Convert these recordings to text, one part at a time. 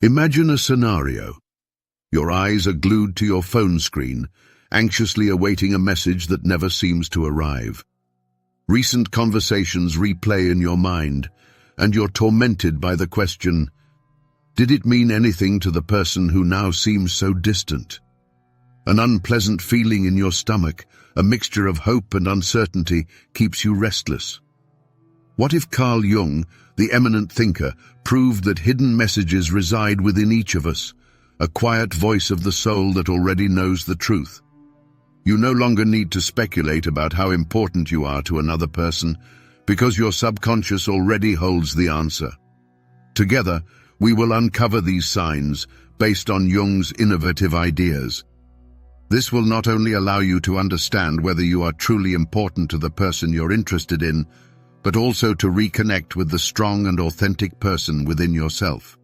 Imagine a scenario. Your eyes are glued to your phone screen, anxiously awaiting a message that never seems to arrive. Recent conversations replay in your mind, and you're tormented by the question, did it mean anything to the person who now seems so distant? An unpleasant feeling in your stomach, a mixture of hope and uncertainty, keeps you restless. What if Carl Jung, the eminent thinker, proved that hidden messages reside within each of us, a quiet voice of the soul that already knows the truth? You no longer need to speculate about how important you are to another person, because your subconscious already holds the answer. Together, we will uncover these signs based on Jung's innovative ideas. This will not only allow you to understand whether you are truly important to the person you're interested in, but also to reconnect with the strong and authentic person within yourself.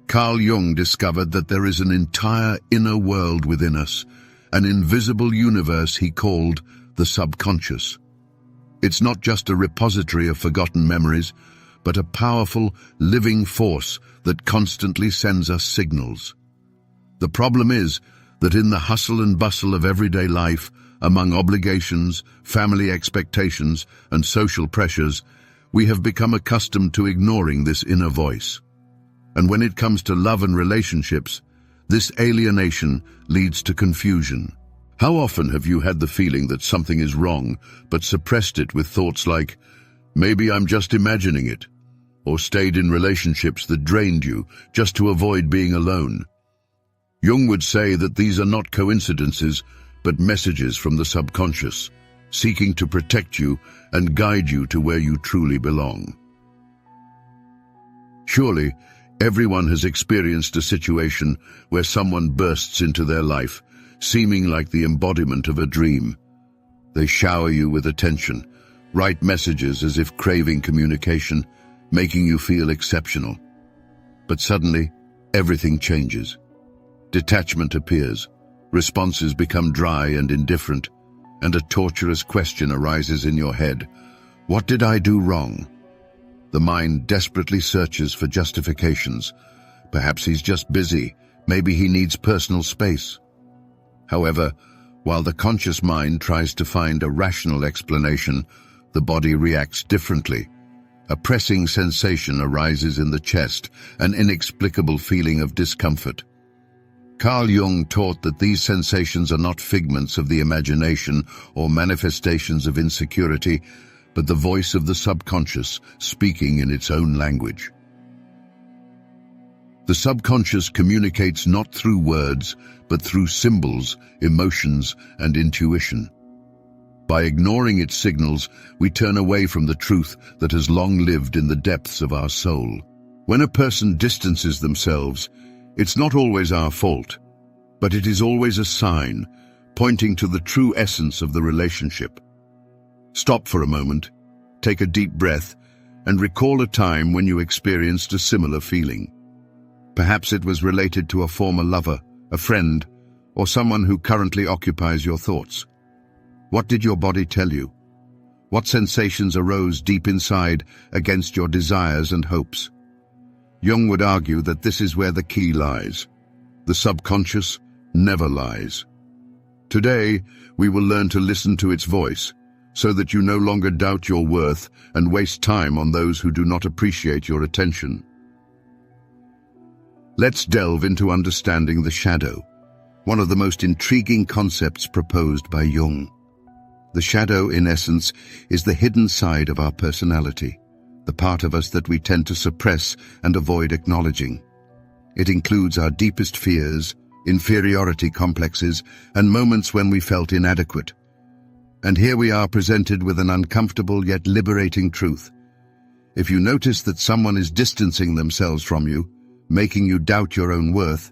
Carl Jung discovered that there is an entire inner world within us, an invisible universe he called the subconscious. It's not just a repository of forgotten memories, but a powerful, living force that constantly sends us signals. The problem is that in the hustle and bustle of everyday life, among obligations, family expectations, and social pressures, we have become accustomed to ignoring this inner voice. And when it comes to love and relationships, this alienation leads to confusion. How often have you had the feeling that something is wrong, but suppressed it with thoughts like, maybe I'm just imagining it, or stayed in relationships that drained you just to avoid being alone? Jung would say that these are not coincidences, but messages from the subconscious, seeking to protect you and guide you to where you truly belong. Surely, everyone has experienced a situation where someone bursts into their life, seeming like the embodiment of a dream. They shower you with attention, write messages as if craving communication, making you feel exceptional. But suddenly, everything changes. Detachment appears, responses become dry and indifferent, and a torturous question arises in your head. What did I do wrong? The mind desperately searches for justifications. Perhaps he's just busy. Maybe he needs personal space. However, while the conscious mind tries to find a rational explanation, the body reacts differently. A pressing sensation arises in the chest, an inexplicable feeling of discomfort. Carl Jung taught that these sensations are not figments of the imagination or manifestations of insecurity, but the voice of the subconscious speaking in its own language. The subconscious communicates not through words, but through symbols, emotions, and intuition. By ignoring its signals, we turn away from the truth that has long lived in the depths of our soul. When a person distances themselves, it's not always our fault, but it is always a sign, pointing to the true essence of the relationship. Stop for a moment, take a deep breath, and recall a time when you experienced a similar feeling. Perhaps it was related to a former lover, a friend, or someone who currently occupies your thoughts. What did your body tell you? What sensations arose deep inside against your desires and hopes? Jung would argue that this is where the key lies. The subconscious never lies. Today, we will learn to listen to its voice, so that you no longer doubt your worth and waste time on those who do not appreciate your attention. Let's delve into understanding the shadow, one of the most intriguing concepts proposed by Jung. The shadow, in essence, is the hidden side of our personality, the part of us that we tend to suppress and avoid acknowledging. It includes our deepest fears, inferiority complexes, and moments when we felt inadequate. And here we are presented with an uncomfortable yet liberating truth. If you notice that someone is distancing themselves from you, making you doubt your own worth,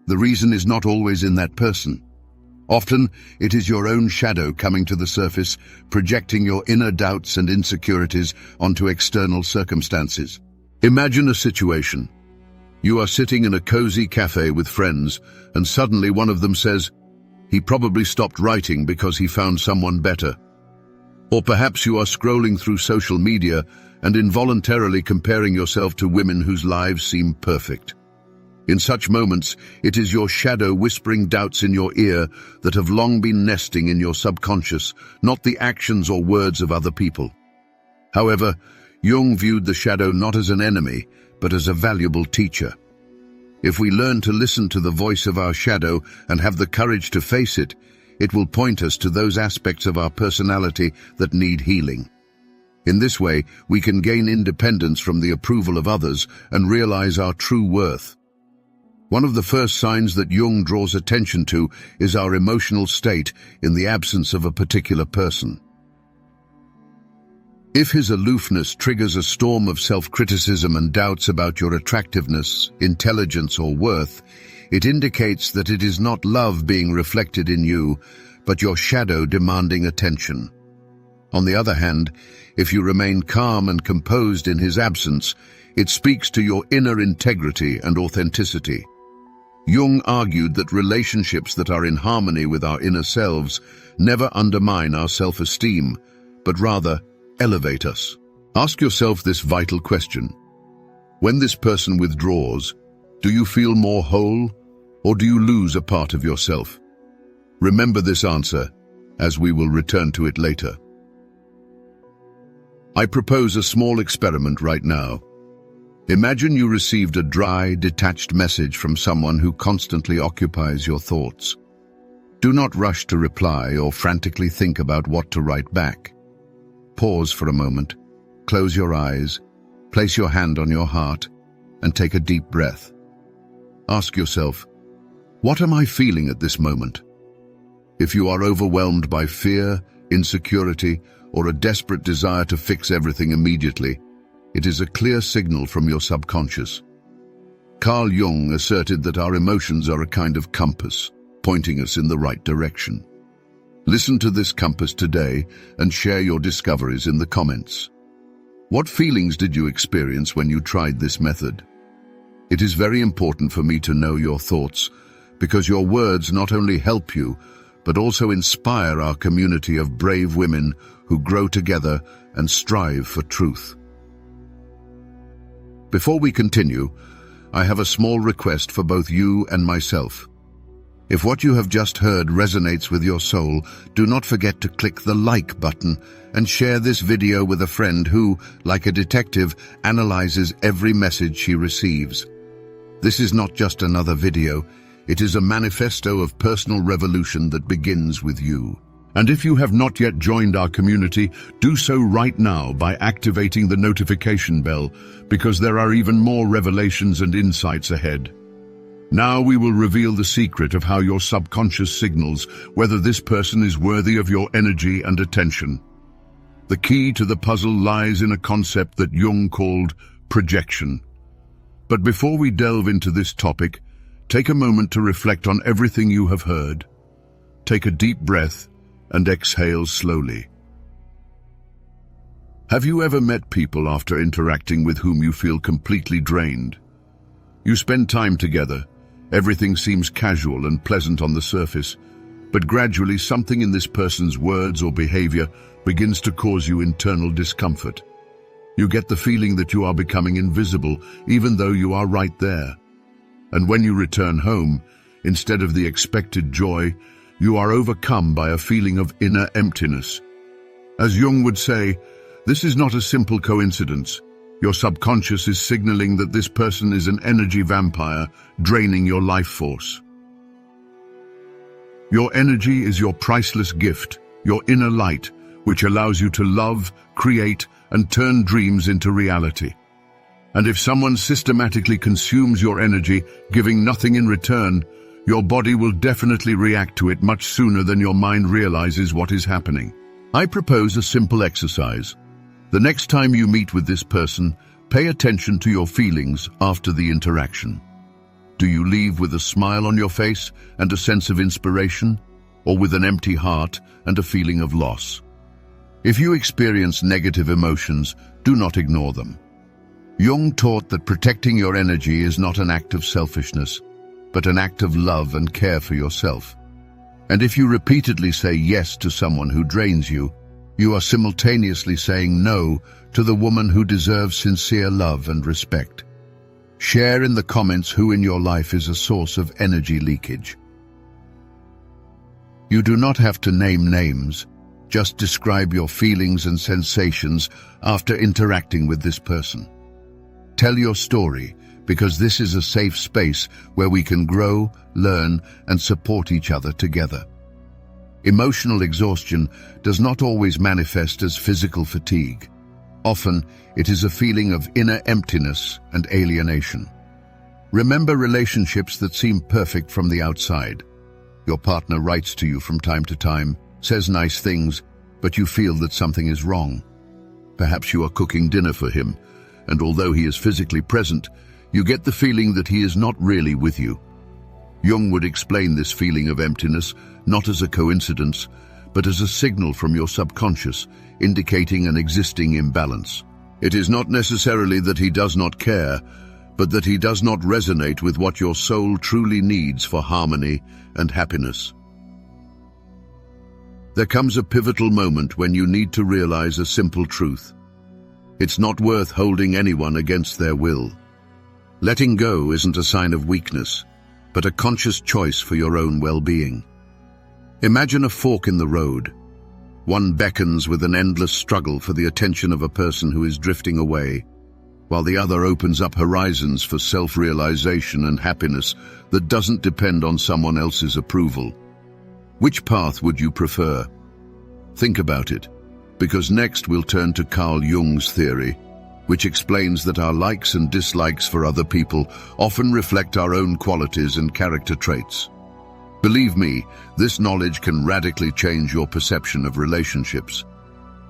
the reason is not always in that person. Often, it is your own shadow coming to the surface, projecting your inner doubts and insecurities onto external circumstances. Imagine a situation. You are sitting in a cozy cafe with friends, and suddenly one of them says, "He probably stopped writing because he found someone better." Or perhaps you are scrolling through social media and involuntarily comparing yourself to women whose lives seem perfect. In such moments, it is your shadow whispering doubts in your ear that have long been nesting in your subconscious, not the actions or words of other people. However, Jung viewed the shadow not as an enemy, but as a valuable teacher. If we learn to listen to the voice of our shadow and have the courage to face it, it will point us to those aspects of our personality that need healing. In this way, we can gain independence from the approval of others and realize our true worth. One of the first signs that Jung draws attention to is our emotional state in the absence of a particular person. If his aloofness triggers a storm of self-criticism and doubts about your attractiveness, intelligence, or worth, it indicates that it is not love being reflected in you, but your shadow demanding attention. On the other hand, if you remain calm and composed in his absence, it speaks to your inner integrity and authenticity. Jung argued that relationships that are in harmony with our inner selves never undermine our self-esteem, but rather elevate us. Ask yourself this vital question. When this person withdraws, do you feel more whole, or do you lose a part of yourself? Remember this answer, as we will return to it later. I propose a small experiment right now. Imagine you received a dry, detached message from someone who constantly occupies your thoughts. Do not rush to reply or frantically think about what to write back. Pause for a moment, close your eyes, place your hand on your heart, and take a deep breath. Ask yourself, what am I feeling at this moment? If you are overwhelmed by fear, insecurity, or a desperate desire to fix everything immediately, it is a clear signal from your subconscious. Carl Jung asserted that our emotions are a kind of compass, pointing us in the right direction. Listen to this compass today and share your discoveries in the comments. What feelings did you experience when you tried this method? It is very important for me to know your thoughts, because your words not only help you, but also inspire our community of brave women who grow together and strive for truth. Before we continue, I have a small request for both you and myself. If what you have just heard resonates with your soul, do not forget to click the like button and share this video with a friend who, like a detective, analyzes every message she receives. This is not just another video, it is a manifesto of personal revolution that begins with you. And if you have not yet joined our community, do so right now by activating the notification bell, because there are even more revelations and insights ahead. Now we will reveal the secret of how your subconscious signals whether this person is worthy of your energy and attention. The key to the puzzle lies in a concept that Jung called projection. But before we delve into this topic, take a moment to reflect on everything you have heard. Take a deep breath and exhale slowly. Have you ever met people after interacting with whom you feel completely drained? You spend time together. Everything seems casual and pleasant on the surface, but gradually something in this person's words or behavior begins to cause you internal discomfort. You get the feeling that you are becoming invisible, even though you are right there. And when you return home, instead of the expected joy, you are overcome by a feeling of inner emptiness. As Jung would say, this is not a simple coincidence. Your subconscious is signaling that this person is an energy vampire, draining your life force. Your energy is your priceless gift, your inner light, which allows you to love, create, and turn dreams into reality. And if someone systematically consumes your energy, giving nothing in return, your body will definitely react to it much sooner than your mind realizes what is happening. I propose a simple exercise. The next time you meet with this person, pay attention to your feelings after the interaction. Do you leave with a smile on your face and a sense of inspiration, or with an empty heart and a feeling of loss? If you experience negative emotions, do not ignore them. Jung taught that protecting your energy is not an act of selfishness, but an act of love and care for yourself. And if you repeatedly say yes to someone who drains you, You are simultaneously saying no to the woman who deserves sincere love and respect. Share in the comments who in your life is a source of energy leakage. You do not have to name names, just describe your feelings and sensations after interacting with this person. Tell your story, because this is a safe space where we can grow, learn, and support each other together. Emotional exhaustion does not always manifest as physical fatigue. Often, it is a feeling of inner emptiness and alienation. Remember relationships that seem perfect from the outside. Your partner writes to you from time to time, says nice things, but you feel that something is wrong. Perhaps you are cooking dinner for him, and although he is physically present, you get the feeling that he is not really with you. Jung would explain this feeling of emptiness not as a coincidence, but as a signal from your subconscious, indicating an existing imbalance. It is not necessarily that he does not care, but that he does not resonate with what your soul truly needs for harmony and happiness. There comes a pivotal moment when you need to realize a simple truth. It's not worth holding anyone against their will. Letting go isn't a sign of weakness, but a conscious choice for your own well-being. Imagine a fork in the road. One beckons with an endless struggle for the attention of a person who is drifting away, while the other opens up horizons for self-realization and happiness that doesn't depend on someone else's approval. Which path would you prefer? Think about it, because next we'll turn to Carl Jung's theory, which explains that our likes and dislikes for other people often reflect our own qualities and character traits. Believe me, this knowledge can radically change your perception of relationships.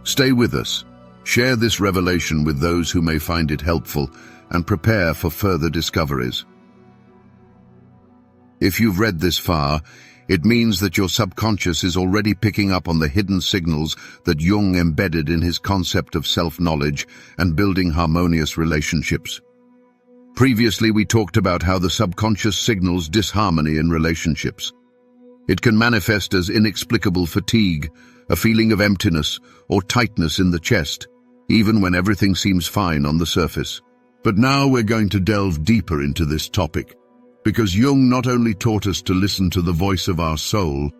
Stay with us, share this revelation with those who may find it helpful, and prepare for further discoveries. If you've read this far, it means that your subconscious is already picking up on the hidden signals that Jung embedded in his concept of self-knowledge and building harmonious relationships. Previously, we talked about how the subconscious signals disharmony in relationships. It can manifest as inexplicable fatigue, a feeling of emptiness, or tightness in the chest, even when everything seems fine on the surface. But now we're going to delve deeper into this topic, because Jung not only taught us to listen to the voice of our soul,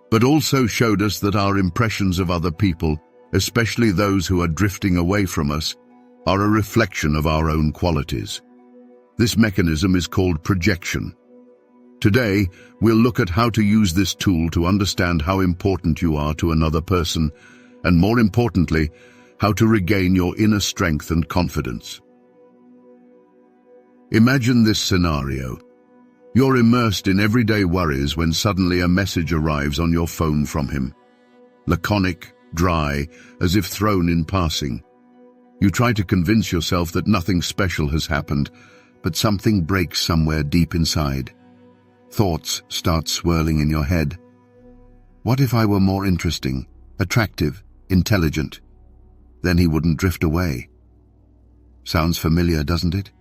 but also showed us that our impressions of other people, especially those who are drifting away from us, are a reflection of our own qualities. This mechanism is called projection. Today, we'll look at how to use this tool to understand how important you are to another person, and more importantly, how to regain your inner strength and confidence. Imagine this scenario. You're immersed in everyday worries when suddenly a message arrives on your phone from him. Laconic, dry, as if thrown in passing. You try to convince yourself that nothing special has happened, but something breaks somewhere deep inside. Thoughts start swirling in your head. What if I were more interesting, attractive, intelligent? Then he wouldn't drift away. Sounds familiar, doesn't it?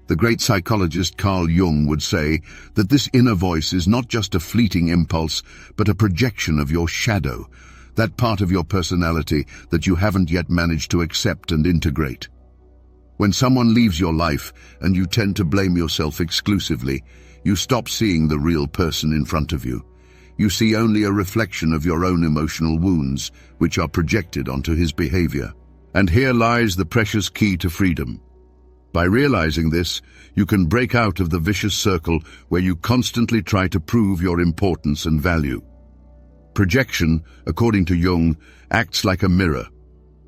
The great psychologist Carl Jung would say that this inner voice is not just a fleeting impulse, but a projection of your shadow, that part of your personality that you haven't yet managed to accept and integrate. When someone leaves your life and you tend to blame yourself exclusively, you stop seeing the real person in front of you. You see only a reflection of your own emotional wounds, which are projected onto his behavior. And here lies the precious key to freedom. By realizing this, you can break out of the vicious circle where you constantly try to prove your importance and value. Projection, according to Jung, acts like a mirror.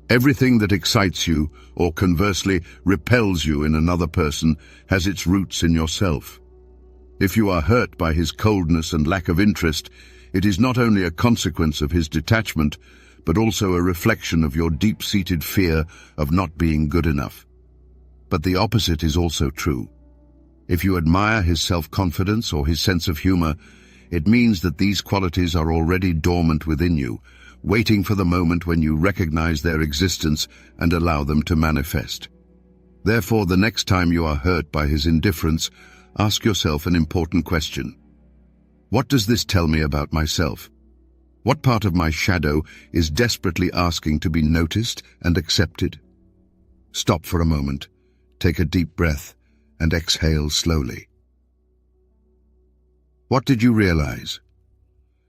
Everything that excites you, or conversely repels you in another person, has its roots in yourself. If you are hurt by his coldness and lack of interest, it is not only a consequence of his detachment, but also a reflection of your deep-seated fear of not being good enough. But the opposite is also true. If you admire his self-confidence or his sense of humor, it means that these qualities are already dormant within you, waiting for the moment when you recognize their existence and allow them to manifest. Therefore, the next time you are hurt by his indifference, ask yourself an important question. What does this tell me about myself? What part of my shadow is desperately asking to be noticed and accepted? Stop for a moment, take a deep breath, and exhale slowly. What did you realize?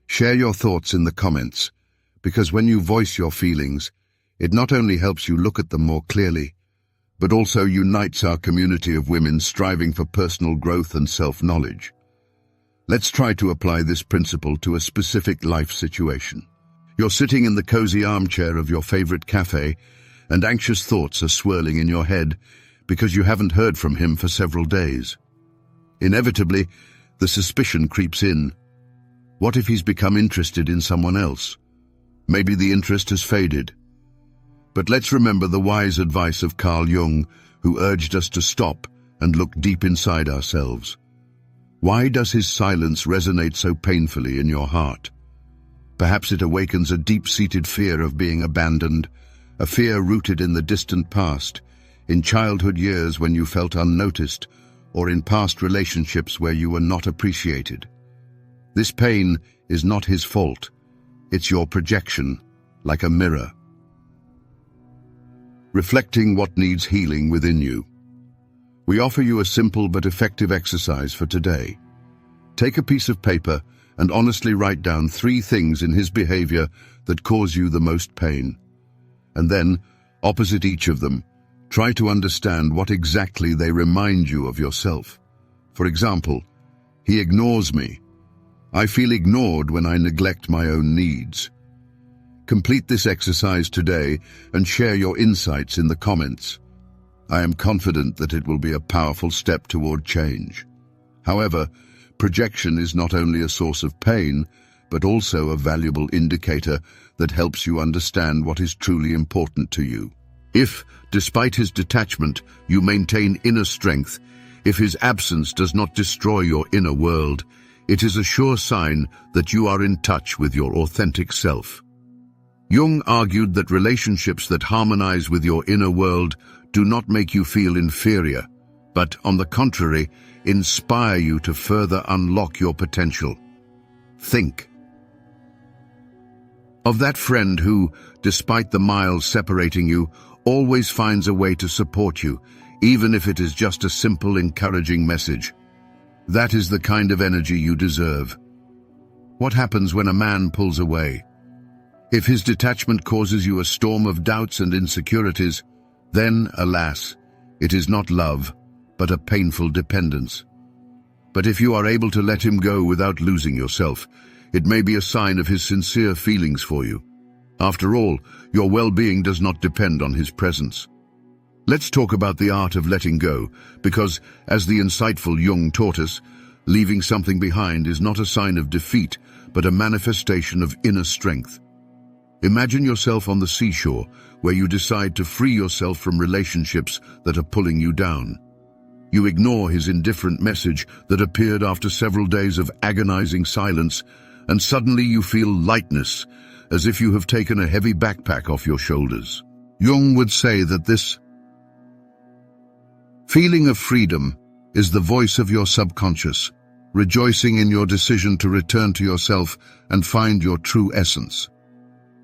Share your thoughts in the comments, because when you voice your feelings, it not only helps you look at them more clearly, but also unites our community of women striving for personal growth and self-knowledge. Let's try to apply this principle to a specific life situation. You're sitting in the cozy armchair of your favorite cafe, and anxious thoughts are swirling in your head because you haven't heard from him for several days. Inevitably, the suspicion creeps in. What if he's become interested in someone else? Maybe the interest has faded. But let's remember the wise advice of Carl Jung, who urged us to stop and look deep inside ourselves. Why does his silence resonate so painfully in your heart? Perhaps it awakens a deep-seated fear of being abandoned, a fear rooted in the distant past, in childhood years when you felt unnoticed, or in past relationships where you were not appreciated. This pain is not his fault. It's your projection, like a mirror. Reflecting what needs healing within you. We offer you a simple but effective exercise for today. Take a piece of paper and honestly write down 3 things in his behavior that cause you the most pain. And then, opposite each of them, try to understand what exactly they remind you of yourself. For example, he ignores me. I feel ignored when I neglect my own needs. Complete this exercise today and share your insights in the comments. I am confident that it will be a powerful step toward change. However, projection is not only a source of pain, but also a valuable indicator that helps you understand what is truly important to you. If, despite his detachment, you maintain inner strength, if his absence does not destroy your inner world, it is a sure sign that you are in touch with your authentic self. Jung argued that relationships that harmonize with your inner world do not make you feel inferior, but, on the contrary, inspire you to further unlock your potential. Think of that friend who, despite the miles separating you, always finds a way to support you, even if it is just a simple, encouraging message. That is the kind of energy you deserve. What happens when a man pulls away? If his detachment causes you a storm of doubts and insecurities, then, alas, it is not love, but a painful dependence. But if you are able to let him go without losing yourself, it may be a sign of his sincere feelings for you. After all, your well-being does not depend on his presence. Let's talk about the art of letting go, because, as the insightful Jung taught us, leaving something behind is not a sign of defeat, but a manifestation of inner strength. Imagine yourself on the seashore, where you decide to free yourself from relationships that are pulling you down. You ignore his indifferent message that appeared after several days of agonizing silence, and suddenly you feel lightness, as if you have taken a heavy backpack off your shoulders. Jung would say that this feeling of freedom is the voice of your subconscious, rejoicing in your decision to return to yourself and find your true essence.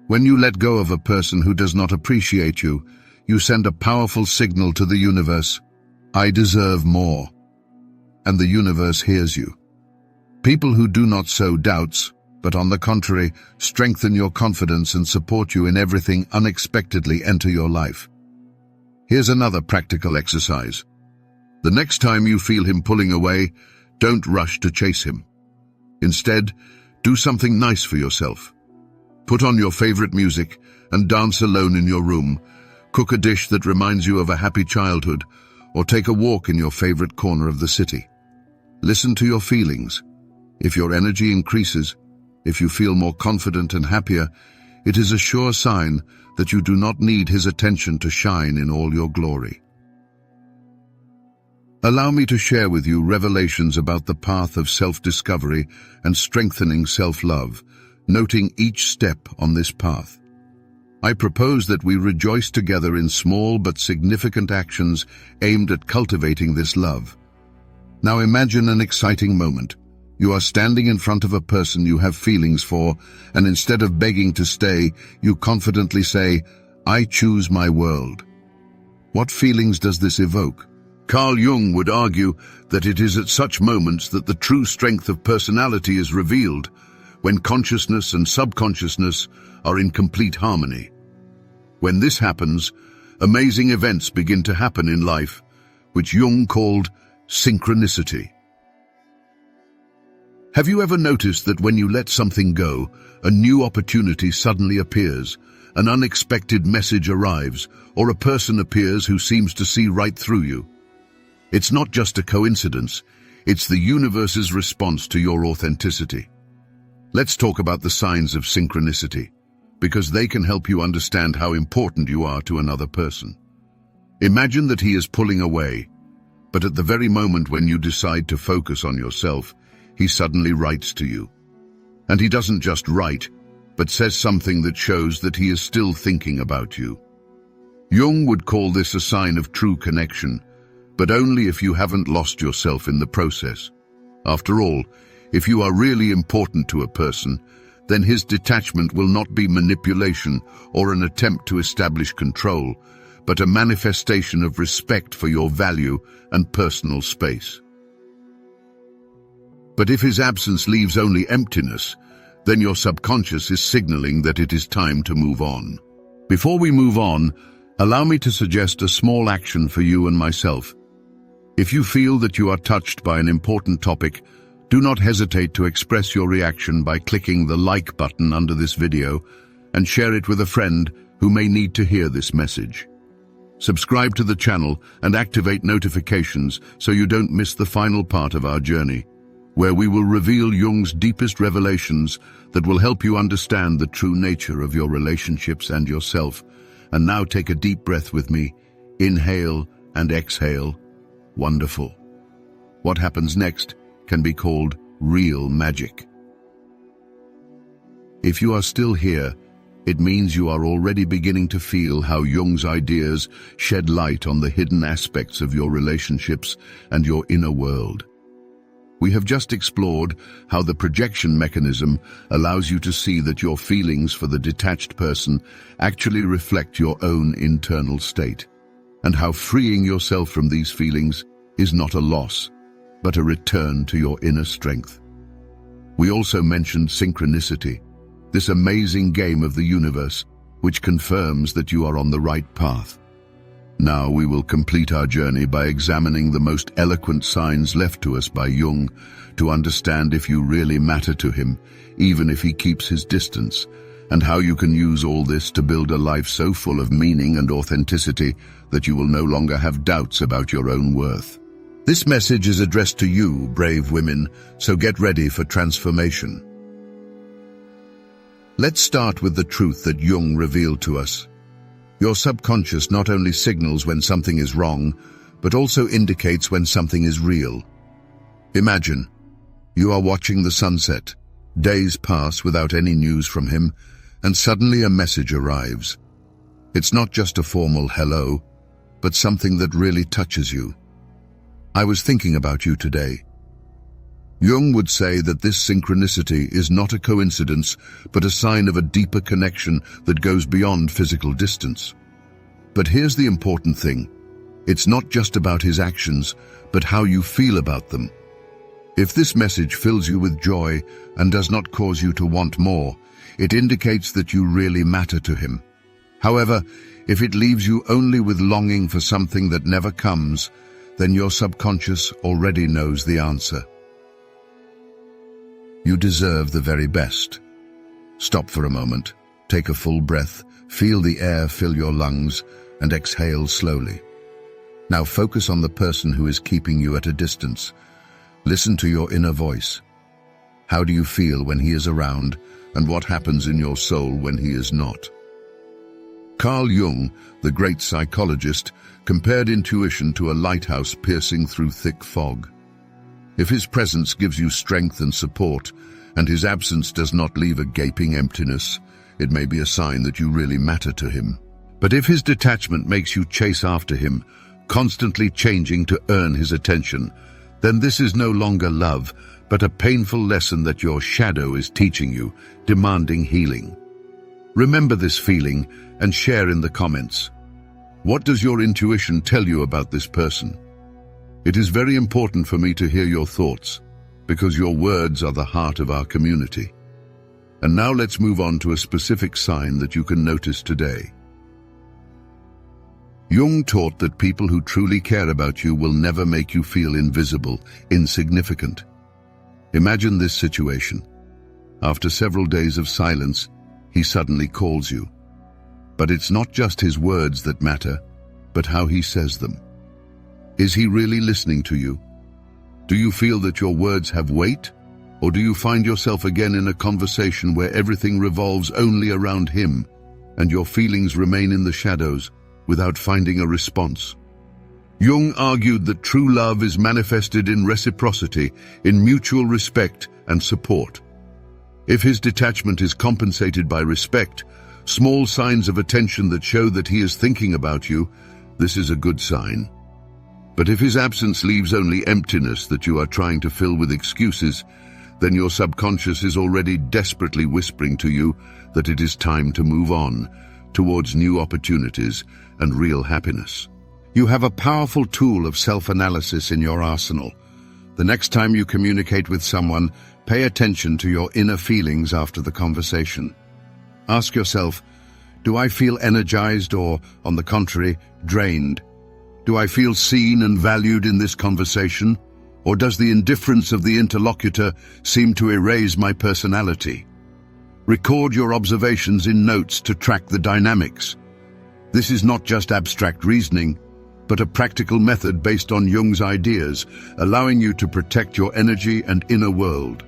When you let go of a person who does not appreciate you, you send a powerful signal to the universe: I deserve more. And the universe hears you. People who do not sow doubts, but on the contrary, strengthen your confidence and support you in everything unexpectedly enter your life. Here's another practical exercise. The next time you feel him pulling away, don't rush to chase him. Instead, do something nice for yourself. Put on your favorite music and dance alone in your room. Cook a dish that reminds you of a happy childhood, or take a walk in your favorite corner of the city. Listen to your feelings. If your energy increases, if you feel more confident and happier, it is a sure sign that you do not need his attention to shine in all your glory. Allow me to share with you revelations about the path of self-discovery and strengthening self-love, noting each step on this path. I propose that we rejoice together in small but significant actions aimed at cultivating this love. Now imagine an exciting moment. You are standing in front of a person you have feelings for, and instead of begging to stay, you confidently say, "I choose my world." What feelings does this evoke? Carl Jung would argue that it is at such moments that the true strength of personality is revealed, when consciousness and subconsciousness are in complete harmony. When this happens, amazing events begin to happen in life, which Jung called synchronicity. Have you ever noticed that when you let something go, a new opportunity suddenly appears, an unexpected message arrives, or a person appears who seems to see right through you? It's not just a coincidence, it's the universe's response to your authenticity. Let's talk about the signs of synchronicity, because they can help you understand how important you are to another person. Imagine that he is pulling away, but at the very moment when you decide to focus on yourself, he suddenly writes to you. And he doesn't just write, but says something that shows that he is still thinking about you. Jung would call this a sign of true connection, but only if you haven't lost yourself in the process. After all, if you are really important to a person, then his detachment will not be manipulation or an attempt to establish control, but a manifestation of respect for your value and personal space. But if his absence leaves only emptiness, then your subconscious is signaling that it is time to move on. Before we move on, allow me to suggest a small action for you and myself. If you feel that you are touched by an important topic, do not hesitate to express your reaction by clicking the like button under this video and share it with a friend who may need to hear this message. Subscribe to the channel and activate notifications so you don't miss the final part of our journey, where we will reveal Jung's deepest revelations that will help you understand the true nature of your relationships and yourself. And now take a deep breath with me. Inhale and exhale. Wonderful. What happens next can be called real magic. If you are still here, it means you are already beginning to feel how Jung's ideas shed light on the hidden aspects of your relationships and your inner world. We have just explored how the projection mechanism allows you to see that your feelings for the detached person actually reflect your own internal state, and how freeing yourself from these feelings is not a loss, but a return to your inner strength. We also mentioned synchronicity, this amazing game of the universe, which confirms that you are on the right path. Now we will complete our journey by examining the most eloquent signs left to us by Jung to understand if you really matter to him, even if he keeps his distance, and how you can use all this to build a life so full of meaning and authenticity that you will no longer have doubts about your own worth. This message is addressed to you, brave women, so get ready for transformation. Let's start with the truth that Jung revealed to us. Your subconscious not only signals when something is wrong, but also indicates when something is real. Imagine, you are watching the sunset. Days pass without any news from him, and suddenly a message arrives. It's not just a formal hello, but something that really touches you. I was thinking about you today. Jung would say that this synchronicity is not a coincidence, but a sign of a deeper connection that goes beyond physical distance. But here's the important thing. It's not just about his actions, but how you feel about them. If this message fills you with joy and does not cause you to want more, it indicates that you really matter to him. However, if it leaves you only with longing for something that never comes, then your subconscious already knows the answer. You deserve the very best. Stop for a moment, take a full breath, feel the air fill your lungs, and exhale slowly. Now focus on the person who is keeping you at a distance. Listen to your inner voice. How do you feel when he is around, and what happens in your soul when he is not? Carl Jung, the great psychologist, compared intuition to a lighthouse piercing through thick fog. If his presence gives you strength and support, and his absence does not leave a gaping emptiness, it may be a sign that you really matter to him. But if his detachment makes you chase after him, constantly changing to earn his attention, then this is no longer love, but a painful lesson that your shadow is teaching you, demanding healing. Remember this feeling and share in the comments. What does your intuition tell you about this person? It is very important for me to hear your thoughts, because your words are the heart of our community. And now let's move on to a specific sign that you can notice today. Jung taught that people who truly care about you will never make you feel invisible, insignificant. Imagine this situation. After several days of silence, he suddenly calls you. But it's not just his words that matter, but how he says them. Is he really listening to you? Do you feel that your words have weight? Or do you find yourself again in a conversation where everything revolves only around him, and your feelings remain in the shadows without finding a response? Jung argued that true love is manifested in reciprocity, in mutual respect and support. If his detachment is compensated by respect, small signs of attention that show that he is thinking about you, this is a good sign. But if his absence leaves only emptiness that you are trying to fill with excuses, then your subconscious is already desperately whispering to you that it is time to move on towards new opportunities and real happiness. You have a powerful tool of self-analysis in your arsenal. The next time you communicate with someone, pay attention to your inner feelings after the conversation. Ask yourself, do I feel energized or, on the contrary, drained? Do I feel seen and valued in this conversation? Or does the indifference of the interlocutor seem to erase my personality? Record your observations in notes to track the dynamics. This is not just abstract reasoning, but a practical method based on Jung's ideas, allowing you to protect your energy and inner world.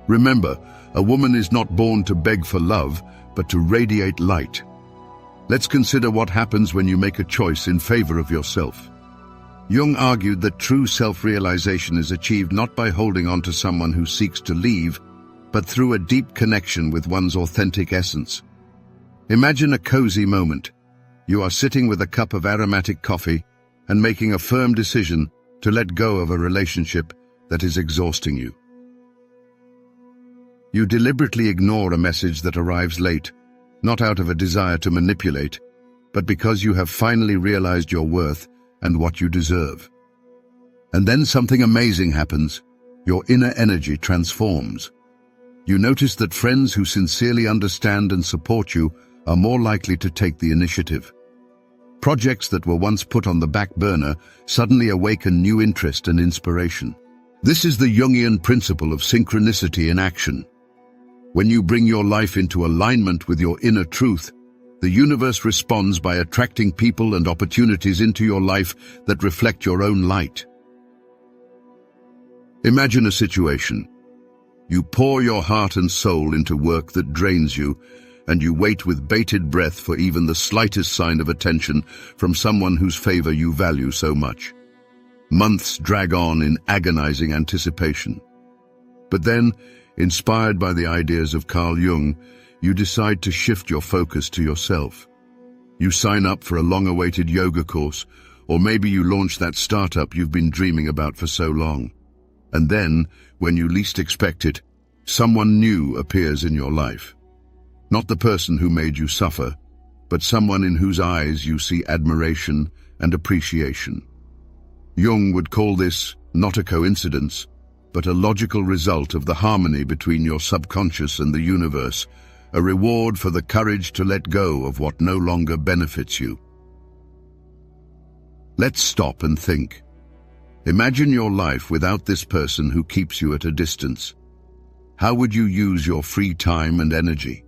Remember, a woman is not born to beg for love, but to radiate light. Let's consider what happens when you make a choice in favor of yourself. Jung argued that true self-realization is achieved not by holding on to someone who seeks to leave, but through a deep connection with one's authentic essence. Imagine a cozy moment. You are sitting with a cup of aromatic coffee and making a firm decision to let go of a relationship that is exhausting you. You deliberately ignore a message that arrives late, not out of a desire to manipulate, but because you have finally realized your worth and what you deserve. And then something amazing happens. Your inner energy transforms. You notice that friends who sincerely understand and support you are more likely to take the initiative. Projects that were once put on the back burner suddenly awaken new interest and inspiration. This is the Jungian principle of synchronicity in action. When you bring your life into alignment with your inner truth, the universe responds by attracting people and opportunities into your life that reflect your own light. Imagine a situation. You pour your heart and soul into work that drains you, and you wait with bated breath for even the slightest sign of attention from someone whose favor you value so much. Months drag on in agonizing anticipation. But then, inspired by the ideas of Carl Jung, you decide to shift your focus to yourself. You sign up for a long-awaited yoga course, or maybe you launch that startup you've been dreaming about for so long. And then, when you least expect it, someone new appears in your life. Not the person who made you suffer, but someone in whose eyes you see admiration and appreciation. Jung would call this not a coincidence, but a logical result of the harmony between your subconscious and the universe, a reward for the courage to let go of what no longer benefits you. Let's stop and think. Imagine your life without this person who keeps you at a distance. How would you use your free time and energy?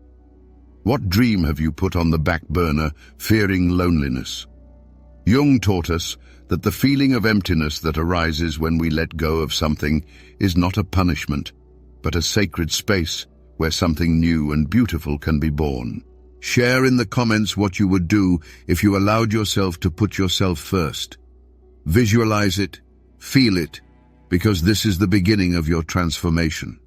What dream have you put on the back burner, fearing loneliness? Jung taught us that the feeling of emptiness that arises when we let go of something is not a punishment, but a sacred space where something new and beautiful can be born. Share in the comments what you would do if you allowed yourself to put yourself first. Visualize it, feel it, because this is the beginning of your transformation.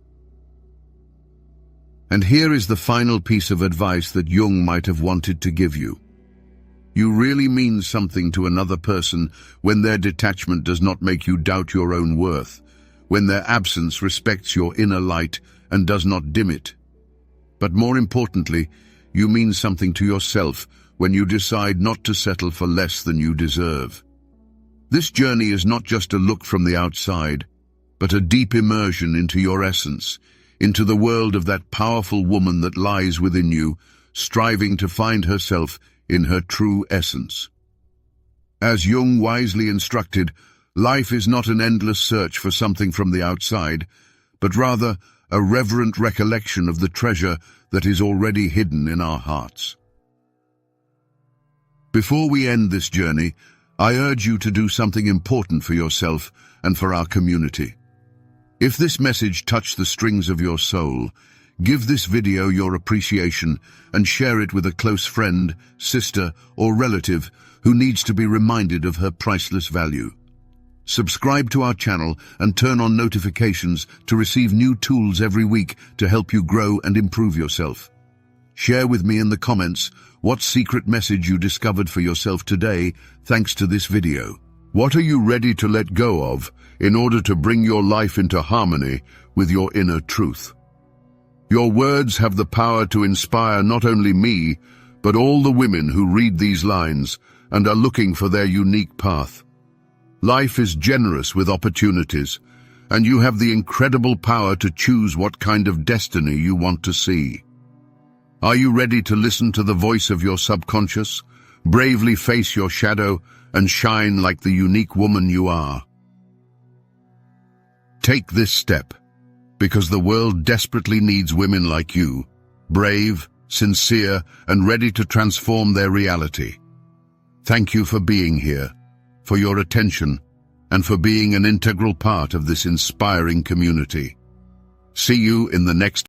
And here is the final piece of advice that Jung might have wanted to give you. You really mean something to another person when their detachment does not make you doubt your own worth, when their absence respects your inner light and does not dim it. But more importantly, you mean something to yourself when you decide not to settle for less than you deserve. This journey is not just a look from the outside, but a deep immersion into your essence, into the world of that powerful woman that lies within you, striving to find herself in her true essence. As Jung wisely instructed, life is not an endless search for something from the outside, but rather a reverent recollection of the treasure that is already hidden in our hearts. Before we end this journey, I urge you to do something important for yourself and for our community. If this message touched the strings of your soul, give this video your appreciation and share it with a close friend, sister, or relative who needs to be reminded of her priceless value. Subscribe to our channel and turn on notifications to receive new tools every week to help you grow and improve yourself. Share with me in the comments what secret message you discovered for yourself today thanks to this video. What are you ready to let go of in order to bring your life into harmony with your inner truth? Your words have the power to inspire not only me, but all the women who read these lines and are looking for their unique path. Life is generous with opportunities, and you have the incredible power to choose what kind of destiny you want to see. Are you ready to listen to the voice of your subconscious, bravely face your shadow, and shine like the unique woman you are? Take this step, because the world desperately needs women like you, brave, sincere, and ready to transform their reality. Thank you for being here, for your attention, and for being an integral part of this inspiring community. See you in the next